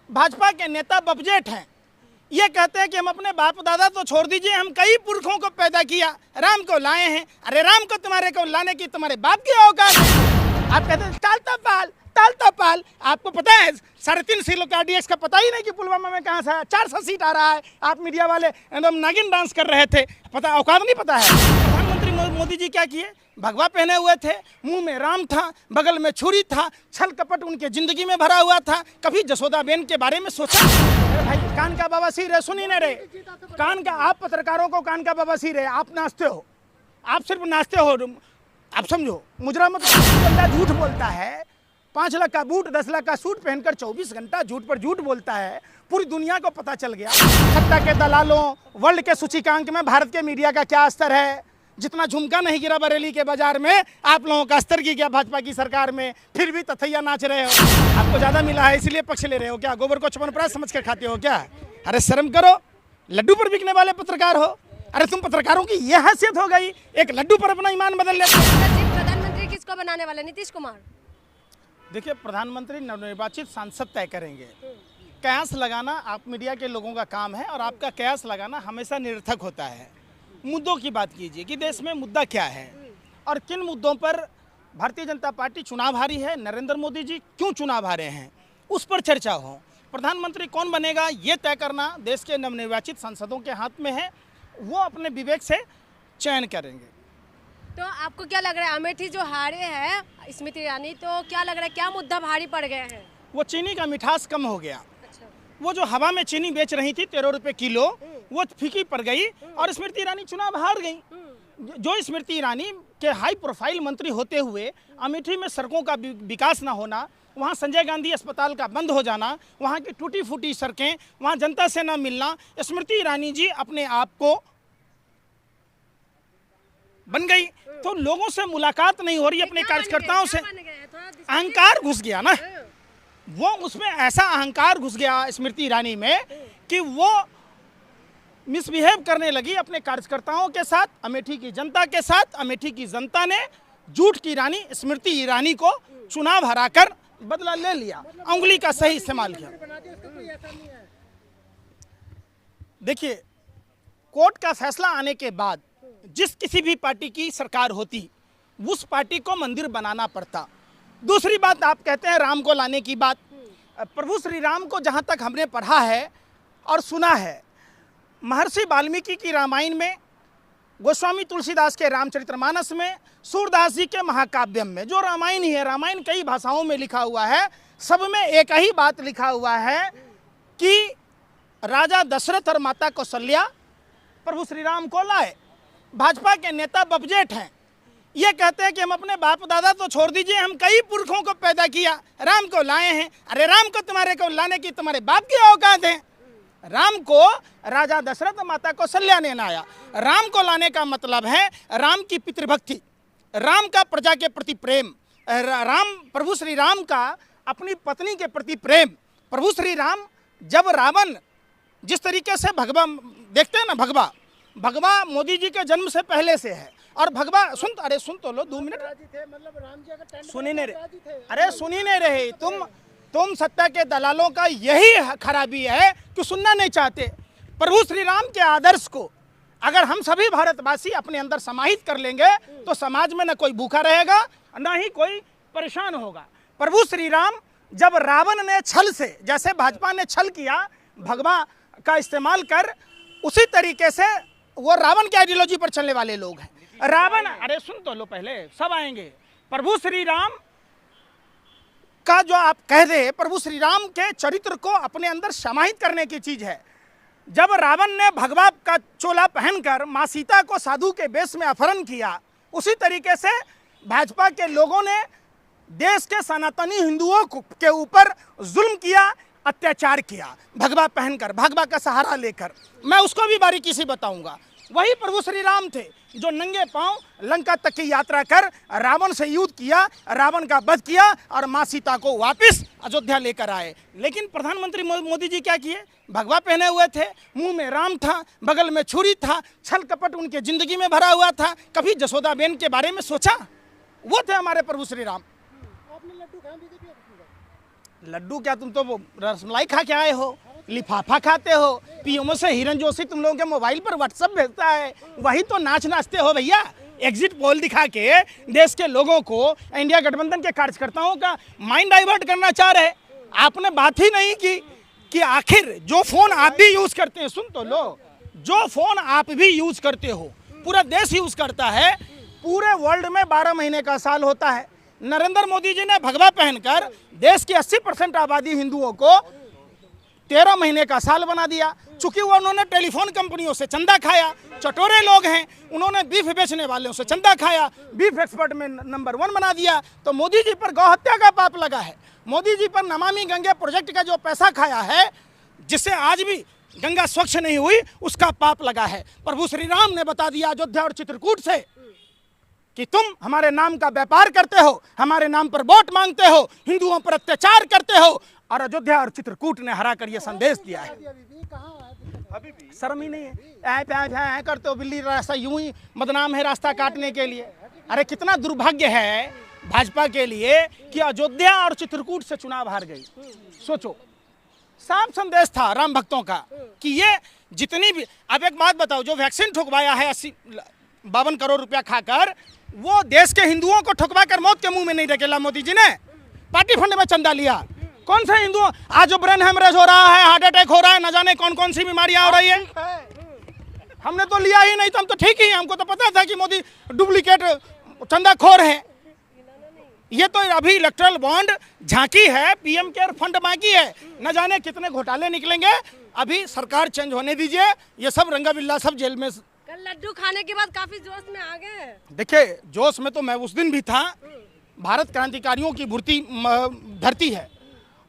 भाजपा के नेता बबजेट हैं। ये कहते हैं कि हम अपने बाप दादा तो छोड़ दीजिए, हम कई पुरखों को पैदा किया, राम को लाए हैं। अरे राम को तुम्हारे को लाने की तुम्हारे बाप की औकात है। आप कहते हैं तालता पाल। आपको पता है 3.5 किलो का RDX का पता ही नहीं कि पुलवामा में कहाँ से 400 सीट आ रहा है। आप मीडिया वाले एकदम नागिन डांस कर रहे थे, पता औकात नहीं पता है। प्रधानमंत्री मोदी जी क्या किए? भगवा पहने हुए थे, मुंह में राम था, बगल में छुरी था, छल कपट उनके जिंदगी में भरा हुआ था। कभी जसोदाबेन के बारे में सोचा? अरे भाई कान का बवासीर है, सुनी नहीं रहे कान का। आप पत्रकारों को कान का बवासीर है, आप नाचते हो, आप सिर्फ नाचते हो। आप समझो, मुजरा मत। बंदा झूठ बोलता है, 5 लाख का बूट 10 लाख का सूट पहनकर 24 घंटा झूठ पर झूठ बोलता है। पूरी दुनिया को पता चल गया सत्ता के दलालों, वर्ल्ड के सूचकांक में भारत के मीडिया का क्या स्तर है। जितना झुमका नहीं गिरा बरेली के बाजार में, आप लोगों का स्तर की क्या भाजपा की सरकार में। फिर भी तथैया नाच रहे हो। आपको ज्यादा मिला है इसलिए पक्ष ले रहे हो क्या? गोबर को चमनप्राश समझ कर खाते हो क्या? अरे शर्म करो, लड्डू पर बिकने वाले पत्रकार हो। अरे तुम पत्रकारों की यह हैसियत हो गई, एक लड्डू पर अपना ईमान बदल लेते। प्रधानमंत्री किसको बनाने वाले? नीतीश कुमार। देखिए, प्रधानमंत्री नवनिर्वाचित सांसद तय करेंगे। कयास लगाना आप मीडिया के लोगों का काम है, और आपका कयास लगाना हमेशा निरर्थक होता है। मुद्दों की बात कीजिए कि देश में मुद्दा क्या है और किन मुद्दों पर भारतीय जनता पार्टी चुनाव हारी है, नरेंद्र मोदी जी क्यों चुनाव हारे हैं, उस पर चर्चा हो। प्रधानमंत्री कौन बनेगा ये तय करना देश के नवनिर्वाचित सांसदों के हाथ में है। वो अपने विवेक से चयन करेंगे। तो आपको क्या लग रहा है, अमेठी जो हारे हैं स्मृति ईरानी, तो क्या लग रहा है क्या मुद्दा भारी पड़ गया है? वो चीनी का मिठास कम हो गया। अच्छा। वो जो हवा में चीनी बेच रही थी 13 रुपये किलो, वो फीकी पड़ गई और स्मृति ईरानी चुनाव हार गई। जो स्मृति ईरानी के हाई प्रोफाइल मंत्री होते हुए अमेठी में सड़कों का विकास ना होना, वहाँ संजय गांधी अस्पताल का बंद हो जाना, वहाँ की टूटी फूटी सड़कें, वहाँ जनता से ना मिलना, स्मृति ईरानी जी अपने आप को बन गई। तो लोगों से मुलाकात नहीं हो रही, अपने कार्यकर्ताओं से अहंकार घुस गया ना। वो उसमें ऐसा अहंकार घुस गया स्मृति ईरानी में कि वो मिसबिहेव करने लगी अपने कार्यकर्ताओं के साथ, अमेठी की जनता के साथ। अमेठी की जनता ने झूठ की रानी स्मृति ईरानी को चुनाव हराकर बदला ले लिया, उंगली का सही इस्तेमाल किया। देखिए, कोर्ट का फैसला आने के बाद जिस किसी भी पार्टी की सरकार होती, उस पार्टी को मंदिर बनाना पड़ता। दूसरी बात, आप कहते हैं राम को लाने की बात। प्रभु श्री राम को जहाँ तक हमने पढ़ा है और सुना है, महर्षि वाल्मीकि की रामायण में, गोस्वामी तुलसीदास के रामचरितमानस में, सूरदास जी के महाकाव्यम में, जो रामायण ही है, रामायण कई भाषाओं में लिखा हुआ है, सब में एक ही बात लिखा हुआ है कि राजा दशरथ और माता कौशल्या प्रभु श्री राम को लाए। भाजपा के नेता बबजेट हैं। ये कहते हैं कि हम अपने बाप दादा तो छोड़ दीजिए, हम कई पुरखों को पैदा किया, राम को लाए हैं। अरे राम को तुम्हारे को लाने की तुम्हारे बाप की औकात है। राम को राजा दशरथ माता कौशल्या ने लाया। राम को लाने का मतलब है राम की पितृभक्ति, राम का प्रजा के प्रति प्रेम, राम प्रभु श्री राम का अपनी पत्नी के प्रति प्रेम। प्रभु श्री राम, जब रावण जिस तरीके से भगवा देखते हैं ना, भगवा मोदी जी के जन्म से पहले से है। और भगवा सुन तो लो 2 मिनट, सुनी नहीं रहे। अरे सुनी नहीं रहे तुम सत्ता के दलालों का यही खराबी है कि सुनना नहीं चाहते। प्रभु श्री राम के आदर्श को अगर हम सभी भारतवासी अपने अंदर समाहित कर लेंगे तो समाज में न कोई भूखा रहेगा, न ही कोई परेशान होगा। प्रभु श्री राम, जब रावण ने छल से, जैसे भाजपा ने छल किया भगवा का इस्तेमाल कर, उसी तरीके से वो रावण की आइडियोलॉजी पर चलने वाले लोग हैं। रावण, अरे सुन तो लो, पहले सब आएंगे। प्रभु श्री राम का जो आप कह रहे, प्रभु श्री राम के चरित्र को अपने अंदर समाहित करने की चीज है। जब रावण ने भगवा का चोला पहनकर मां सीता को साधु के वेश में अपहरण किया, उसी तरीके से भाजपा के लोगों ने देश के सनातनी हिंदुओं के ऊपर जुल्म किया, अत्याचार किया, भगवा पहनकर, भगवा का सहारा लेकर। मैं उसको भी बारीकी से बताऊंगा। वही प्रभु श्री राम थे जो नंगे पांव लंका तक की यात्रा कर रावण से युद्ध किया, रावण का वध किया और मां सीता को वापस अयोध्या लेकर आए। लेकिन प्रधानमंत्री मोदी जी क्या किए? भगवा पहने हुए थे, मुंह में राम था, बगल में छुरी था, छल कपट उनके जिंदगी में भरा हुआ था। कभी जसोदाबेन के बारे में सोचा? वो थे हमारे प्रभु श्री राम। लड्डू क्या, तुम तो वो रसमलाई खा के आए हो, लिफाफा खाते हो, पीएमओ से हिरन जोशी तुम लोगों के मोबाइल पर व्हाट्सएप भेजता है, वही तो नाच नाचते हो भैया। एग्जिट पोल दिखा के देश के लोगों को, इंडिया गठबंधन के कार्यकर्ताओं का माइंड डाइवर्ट करना चाह रहे। आपने बात ही नहीं की कि आखिर जो फोन आप भी यूज करते हैं, सुन तो लो, जो फोन आप भी यूज करते हो पूरा देश यूज करता है, पूरे वर्ल्ड में 12 महीने का साल होता है। नरेंद्र मोदी जी ने भगवा पहनकर देश की 80% आबादी हिंदुओं को 13 महीने का साल बना दिया। चूंकि वो उन्होंने टेलीफोन कंपनियों से चंदा खाया, चटोरे लोग हैं, उन्होंने बीफ बेचने वालों से चंदा खाया, बीफ एक्सपर्ट में नंबर 1 बना दिया, तो मोदी जी पर गौहत्या का पाप लगा है। मोदी जी पर नमामि गंगे प्रोजेक्ट का जो पैसा खाया है, जिससे आज भी गंगा स्वच्छ नहीं हुई, उसका पाप लगा है। प्रभु श्री राम ने बता दिया अयोध्या और चित्रकूट से कि तुम हमारे नाम का व्यापार करते हो, हमारे नाम पर वोट मांगते हो, हिंदुओं पर अत्याचार करते हो, और अयोध्या और चित्रकूट ने हरा कर यह संदेश दिया है। शर्म ही नहीं है, ऐ करते हो, बिल्ली रास्ता यूं ही बदनाम है रास्ता काटने के लिए। अरे कितना दुर्भाग्य है भाजपा के लिए कि अयोध्या और चित्रकूट से चुनाव हार गई। सोचो, साफ संदेश था राम भक्तों का कि ये जितनी भी, अब एक बात बताओ, जो वैक्सीन ठुकवाया है 52 करोड़ रुपया खाकर, वो देश के हिंदुओं को ठुकवा कर मौत के मुंह में नहीं ढकेला मोदी जी ने, पार्टी फंड में चंदा लिया। कौन से हिंदू, आज जो ब्रेन हेमरेज हो रहा है, हार्ट अटैक हो रहा है, न जाने कौन कौन सी बीमारियां हो रही है, हमने तो लिया ही नहीं, तो हम तो ठीक ही, हमको तो पता था कि मोदी डुप्लीकेट चंदाखोर है। ये तो अभी इलेक्ट्रल बॉन्ड झांकी है, पीएम केयर फंड बाकी है, न जाने कितने घोटाले निकलेंगे। अभी सरकार चेंज होने दीजिए, ये सब रंगा बिल्ला सब जेल में। कल लड्डू खाने के बाद काफी जोश में आ गए। देखिए, जोश में तो मैं उस दिन भी था। भारत क्रांतिकारियों की धरती है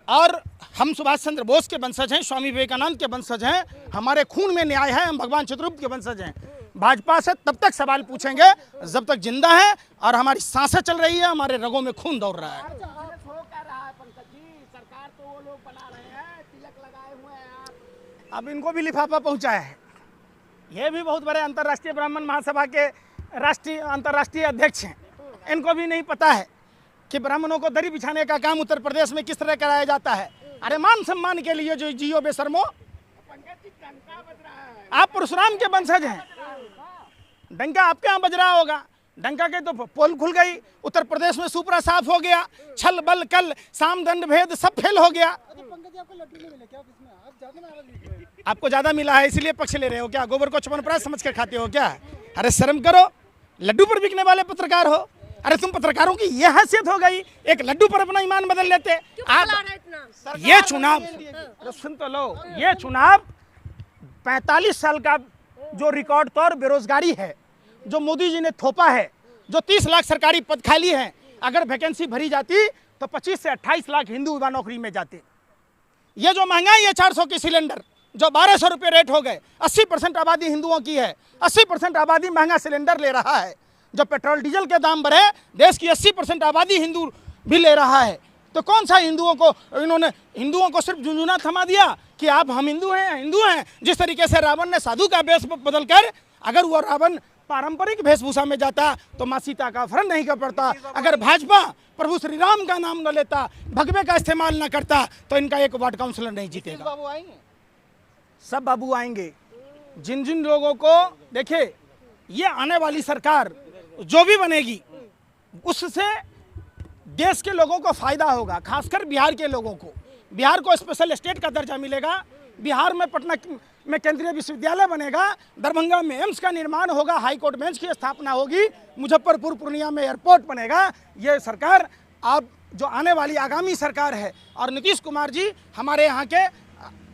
और हम सुभाष चंद्र बोस के वंशज हैं, स्वामी विवेकानंद के वंशज हैं, हमारे खून में न्याय है, हम भगवान चित्रगुप्त के वंशज हैं। भाजपा से तब तक सवाल पूछेंगे जब तक जिंदा है और हमारी सांसें चल रही है, हमारे रगों में खून दौड़ रहा है। सरकार तो वो लोग बना रहे हैं, तिलक लगाए हुए हैं, अब इनको भी लिफाफा पहुंचा है। ये भी बहुत बड़े अंतर्राष्ट्रीय ब्राह्मण महासभा के अंतर्राष्ट्रीय अध्यक्ष हैं, इनको भी नहीं पता है कि ब्राह्मणों को दरी बिछाने का काम उत्तर प्रदेश में किस तरह कराया जाता है। अरे मान सम्मान के लिए जो जियो बेशर्मो, आप परशुराम के वंशज हैं, डंका आपके यहाँ बज रहा होगा, डंका के तो पोल खुल गई, उत्तर प्रदेश में सुपरा साफ हो गया, छल बल कल साम दंड भेद सब फेल हो गया। आपको ज्यादा मिला है इसलिए पक्ष ले रहे हो क्या? गोबर को चमनप्राश समझ कर खाते हो क्या? अरे शर्म करो, लड्डू पर बिकने वाले पत्रकार हो। अरे तुम पत्रकारों की ये हैसियत हो गई, एक लड्डू पर अपना ईमान बदल लेते। आप ये चुनाव, सुन तो लो, ये चुनाव 45 साल का जो रिकॉर्ड तौर बेरोजगारी है जो मोदी जी ने थोपा है, जो 30 लाख सरकारी पद खाली हैं, अगर वैकेंसी भरी जाती तो 25 से 28 लाख हिंदू युवा नौकरी में जाते। ये जो महंगाई है 400 की सिलेंडर, जो 1200 रुपये रेट हो गए, 80% आबादी हिंदुओं की है, 80% आबादी महंगा सिलेंडर ले रहा है। जो पेट्रोल डीजल के दाम बढ़े, देश की 80% आबादी हिंदू भी ले रहा है। तो कौन सा इन्होंने हिंदुओं को सिर्फ झुंझुना थमा दिया कि आप हम हिंदू हैं। जिस तरीके से रावण ने साधु का वेश बदलकर, अगर वो रावण पारंपरिक वेशभूषा में जाता तो माँ सीता का अपहरण नहीं कर पड़ता। अगर भाजपा प्रभु श्री राम का नाम न लेता, भगवे का इस्तेमाल न करता, तो इनका एक वार्ड काउंसिलर नहीं जीतेगा। बाबू आएंगे, सब बाबू आएंगे। जिन जिन लोगों को, देखिए, ये आने वाली सरकार जो भी बनेगी उससे देश के लोगों को फायदा होगा, खासकर बिहार के लोगों को। बिहार को स्पेशल स्टेट का दर्जा मिलेगा, बिहार में पटना में केंद्रीय विश्वविद्यालय बनेगा, दरभंगा में एम्स का निर्माण होगा, हाई कोर्ट बेंच की स्थापना होगी, मुजफ्फरपुर पूर्णिया में एयरपोर्ट बनेगा। ये सरकार, आप जो आने वाली आगामी सरकार है, और नीतीश कुमार जी हमारे यहाँ के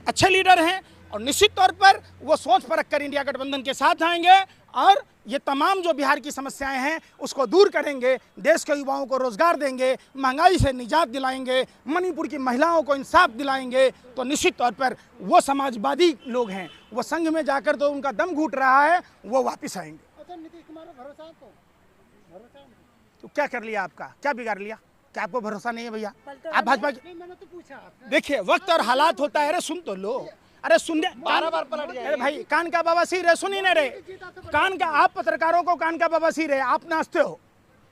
अच्छे लीडर हैं और निश्चित तौर पर वो सोच परख कर इंडिया गठबंधन के साथ आएंगे और ये तमाम जो बिहार की समस्याएं हैं उसको दूर करेंगे, देश के युवाओं को रोजगार देंगे, महंगाई से निजात दिलाएंगे, मणिपुर की महिलाओं को इंसाफ दिलाएंगे। तो निश्चित तौर पर वो समाजवादी लोग हैं, वो संघ में जाकर तो उनका दम घुट रहा है, वो वापस आएंगे। अच्छा, नीतीश कुमार पर भरोसा आपको? तो क्या कर लिया आपका, क्या बिगाड़ लिया? क्या आपको भरोसा नहीं है भैया? आप भाजपा, मैंने तो पूछा। देखिए, वक्त और हालात होता है। अरे सुन तो लो, अरे सुनने बार पलट जाए। अरे भाई, कान का बवासीर है, सुनी नहीं रहे कान का। आप पत्रकारों को कान का बवासीर है, आप नाचते हो,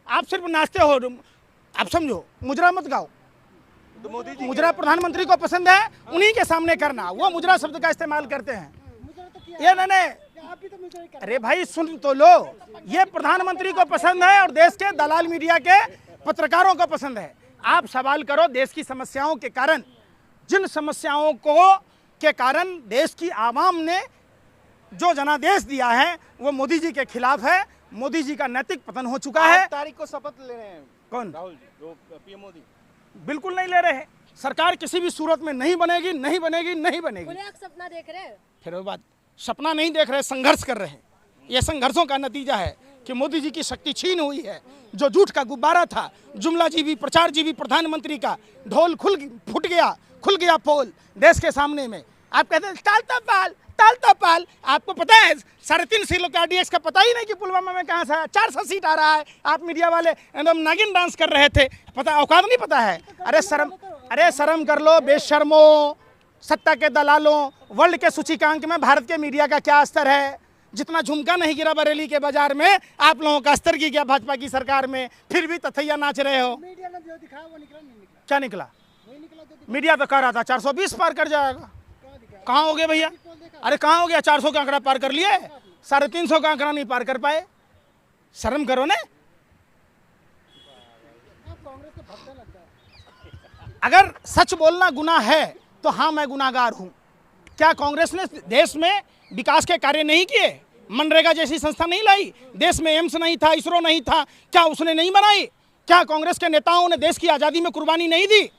आप सिर्फ नाचते हो। आप समझो, मुजरा मत गाओ, मुजरा प्रधानमंत्री को पसंद है, उन्हीं के सामने करना। वो मुजरा शब्द का इस्तेमाल करते हैं। ये नहीं, अरे भाई सुन तो लो, ये प्रधानमंत्री को पसंद है और देश के दलाल मीडिया के पत्रकारों को पसंद है। आप सवाल करो देश की समस्याओं के कारण, जिन समस्याओं को के कारण देश की आवाम ने जो जनादेश दिया है वो मोदी जी के खिलाफ है। मोदी जी का नैतिक पतन हो चुका है। तारीख को शपथ ले रहे हैं कौन? राहुल जी, जो पीएम मोदी। बिल्कुल नहीं ले रहे हैं। सरकार किसी भी सूरत में नहीं बनेगी, नहीं बनेगी, नहीं बनेगी। खुले आँख सपना देख रहे हैं। फिर वो बात, सपना नहीं देख रहे, संघर्ष कर रहे हैं। ये संघर्षों का नतीजा है कि मोदी जी की शक्ति छीन हुई है। जो झूठ का गुब्बारा था, जुमला जीवी प्रचार जीवी प्रधानमंत्री का ढोल फूट गया, खुल गया पोल देश के सामने में। आप कहते हैं टालता पाल। आपको पता है 3.5 किलो का RDX का पता ही नहीं कि पुलवामा में कहाँ से 400 सीट आ रहा है। आप मीडिया वाले एकदम नागिन डांस कर रहे थे, पता औकात नहीं पता है। अरे शर्म कर लो बेशर्मो, सत्ता के दलालों। वर्ल्ड के सूचकांक में भारत के मीडिया का क्या स्तर है? जितना झुमका नहीं गिरा बरेली के बाजार में, आप लोगों का स्तर गिर गया भाजपा की सरकार में। फिर भी तथैया नाच रहे हो। मीडिया ने जो दिखाया वो निकला नहीं निकला, क्या निकला? वही निकला जो मीडिया तो कह रहा था 420 पार कर जाएगा। कहाँ हो गए भैया? अरे कहाँ हो गया? 400 का आंकड़ा पार कर लिए, 350 का आंकड़ा नहीं पार कर पाए। शर्म करो ने। कांग्रेस को भगने लग गया। अगर सच बोलना गुनाह है तो हाँ, मैं गुनाहगार हूँ। क्या कांग्रेस ने देश में विकास के कार्य नहीं किए? मनरेगा जैसी संस्था नहीं लाई? देश में एम्स नहीं था, इसरो नहीं था, क्या उसने नहीं बनाई? क्या कांग्रेस के नेताओं ने देश की आज़ादी में कुर्बानी नहीं दी?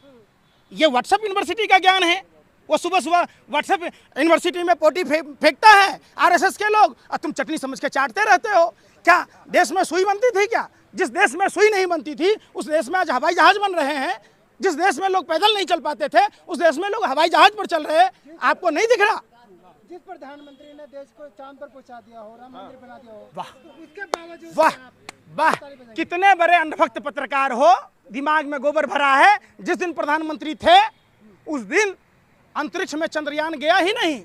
ये व्हाट्सएप यूनिवर्सिटी का ज्ञान है। वो सुबह सुबह व्हाट्सएप यूनिवर्सिटी में पोटी फेंकता है RSS के लोग, और तुम चटनी समझ के चाटते रहते हो। क्या देश में सुई बनती थी क्या? जिस देश में सुई नहीं बनती थी उस देश में आज हवाई जहाज बन रहे हैं। जिस देश में लोग पैदल नहीं चल पाते थे उस देश में लोग हवाई जहाज पर चल रहे हैं। आपको नहीं दिख रहा? जिस प्रधानमंत्री ने देश को चांद पर पहुंचा दिया हो, राम मंदिर बना दिया हो, वाह तो उसके बावजूद वाह वाह, कितने बड़े अंधभक्त पत्रकार हो, दिमाग में गोबर भरा है। जिस दिन प्रधानमंत्री थे उस दिन अंतरिक्ष में चंद्रयान गया ही नहीं,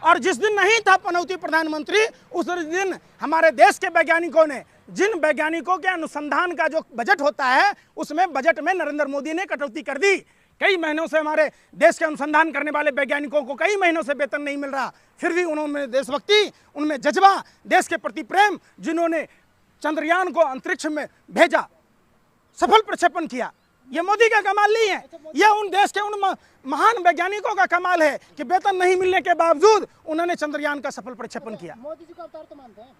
और जिस दिन नहीं था पनौती प्रधानमंत्री उस दिन हमारे देश के वैज्ञानिकों ने, जिन वैज्ञानिकों के अनुसंधान का जो बजट होता है उसमें बजट में नरेंद्र मोदी ने कटौती कर दी। कई महीनों से हमारे देश के अनुसंधान करने वाले वैज्ञानिकों को कई महीनों से वेतन नहीं मिल रहा, फिर भी उन्होंने देशभक्ति, उनमें जज्बा, देश के प्रति प्रेम, जिन्होंने चंद्रयान को अंतरिक्ष में भेजा, सफल प्रक्षेपण किया, ये मोदी का कमाल नहीं है। ये उन देश के उन महान वैज्ञानिकों का कमाल है कि वेतन नहीं मिलने के बावजूद उन्होंने चंद्रयान का सफल प्रक्षेपण किया। मोदी जी का अवतार तो मानते हैं।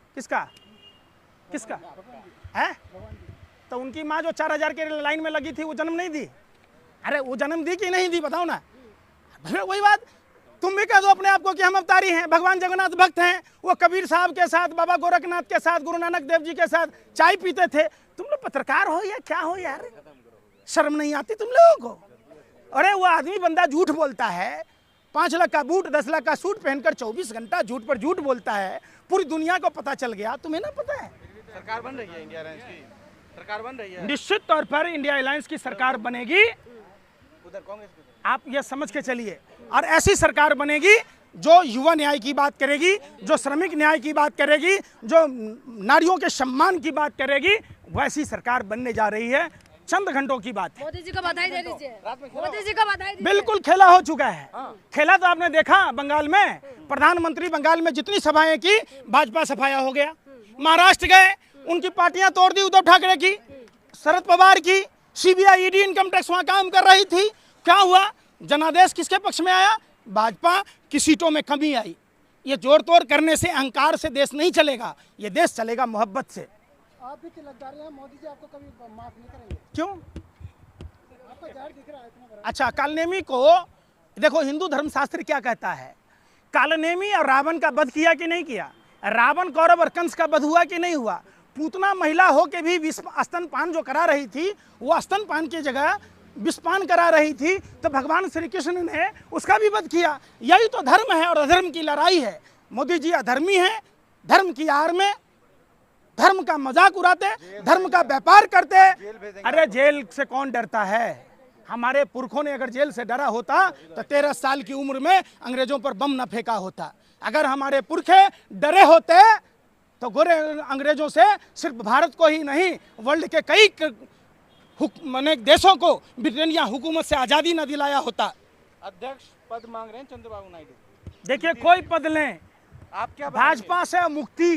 किसका है? तो उनकी माँ जो 4000 के लाइन में लगी थी वो जन्म नहीं दी? अरे वो जन्म दी कि नहीं दी बताओ ना। फिर वही बात, तुम भी कह दो अपने आप को कि हम अवतारी हैं, भगवान जगन्नाथ भक्त हैं। वो कबीर साहब के साथ, बाबा गोरखनाथ के साथ, गुरु नानक देव जी के साथ चाय पीते थे। तुम लोग पत्रकार हो या क्या हो यार? शर्म नहीं आती तुम लोगों को? अरे वो आदमी बंदा झूठ बोलता है, 5 लाख का बूट 10 लाख का सूट पहनकर 24 घंटा झूठ पर झूठ बोलता है। पूरी दुनिया को पता चल गया, तुम्हें ना पता है? सरकार बन रही है इंडिया अलायंस की, सरकार बन रही है। निश्चित तौर पर इंडिया अलायंस की सरकार बनेगी, उधर कांग्रेस की। आप ये समझ के चलिए। और ऐसी सरकार बनेगी जो युवा न्याय की बात करेगी, जो श्रमिक न्याय की बात करेगी, जो नारियों के सम्मान की बात करेगी, वैसी सरकार बनने जा रही है। चंद घंटों की बात है। मोदी जी को बधाई दे दीजिए। मोदी जी को बधाई दीजिए। बिल्कुल खेला हो चुका है। खेला तो आपने देखा बंगाल में, प्रधानमंत्री बंगाल में जितनी सभाएं की, भाजपा सफाया हो गया। महाराष्ट्र गए, उनकी पार्टियां तोड़ दी, उद्धव ठाकरे की, शरद पवार की, CBI ED इनकम टैक्स वहां काम कर रही थी। क्या हुआ? जनादेश किसके पक्ष में आया? भाजपा की सीटों में कमी आई। ये जोड़ तोड़ करने से, अहंकार से देश नहीं चलेगा, ये देश चलेगा मोहब्बत से। आप भी तिलकदार हैं, मोदी जी आपको कभी माफ नहीं करेंगे। क्यों? आपका जहर दिख रहा है इतना बड़ा। अच्छा, कालनेमी को देखो, हिंदू धर्मशास्त्र क्या कहता है? कालनेमी और रावण का वध किया कि नहीं किया? रावण, कौरव और कंस का वध हुआ कि नहीं हुआ? पूतना महिला हो के भी स्तनपान जो करा रही थी, वो स्तनपान की जगह विषपान करा रही थी, तो भगवान श्री कृष्ण ने उसका भी वध किया। यही तो धर्म है और अधर्म की लड़ाई है। मोदी जी अधर्मी हैं, धर्म की आड़ में धर्म का मजाक उड़ाते, धर्म का व्यापार करते। अरे जेल से कौन डरता है? हमारे पुरखों ने अगर जेल से डरा होता तो 13 साल की उम्र में अंग्रेजों पर बम न फेंका होता। अगर हमारे पुरखे डरे होते तो गोरे अंग्रेजों से सिर्फ भारत को ही नहीं, वर्ल्ड के कई मैंने देशों को ब्रिटेनिया हुकूमत से आज़ादी न दिलाया होता। अध्यक्ष पद मांग रहे हैं चंद्रबाबू नायडू। देखिए कोई पद लें, आप क्या भाजपा से मुक्ति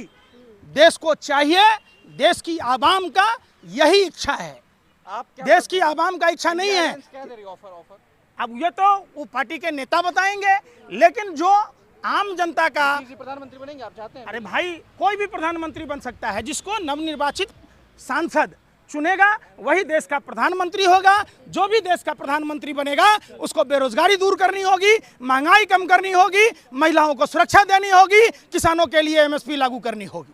देश को चाहिए। देश की आवाम का यही इच्छा है, आप क्या देश की आवाम का इच्छा नहीं है। क्या दे रही ऑफर? अब ये तो वो पार्टी के नेता बताएंगे, लेकिन जो आम जनता का, किसी प्रधानमंत्री बनेंगे आप चाहते हैं? अरे भाई कोई भी प्रधानमंत्री बन सकता है, जिसको नवनिर्वाचित सांसद चुनेगा वही देश का प्रधानमंत्री होगा। जो भी देश का प्रधानमंत्री बनेगा उसको बेरोजगारी दूर करनी होगी, महंगाई कम करनी होगी, महिलाओं को सुरक्षा देनी होगी, किसानों के लिए एमएसपी लागू करनी होगी।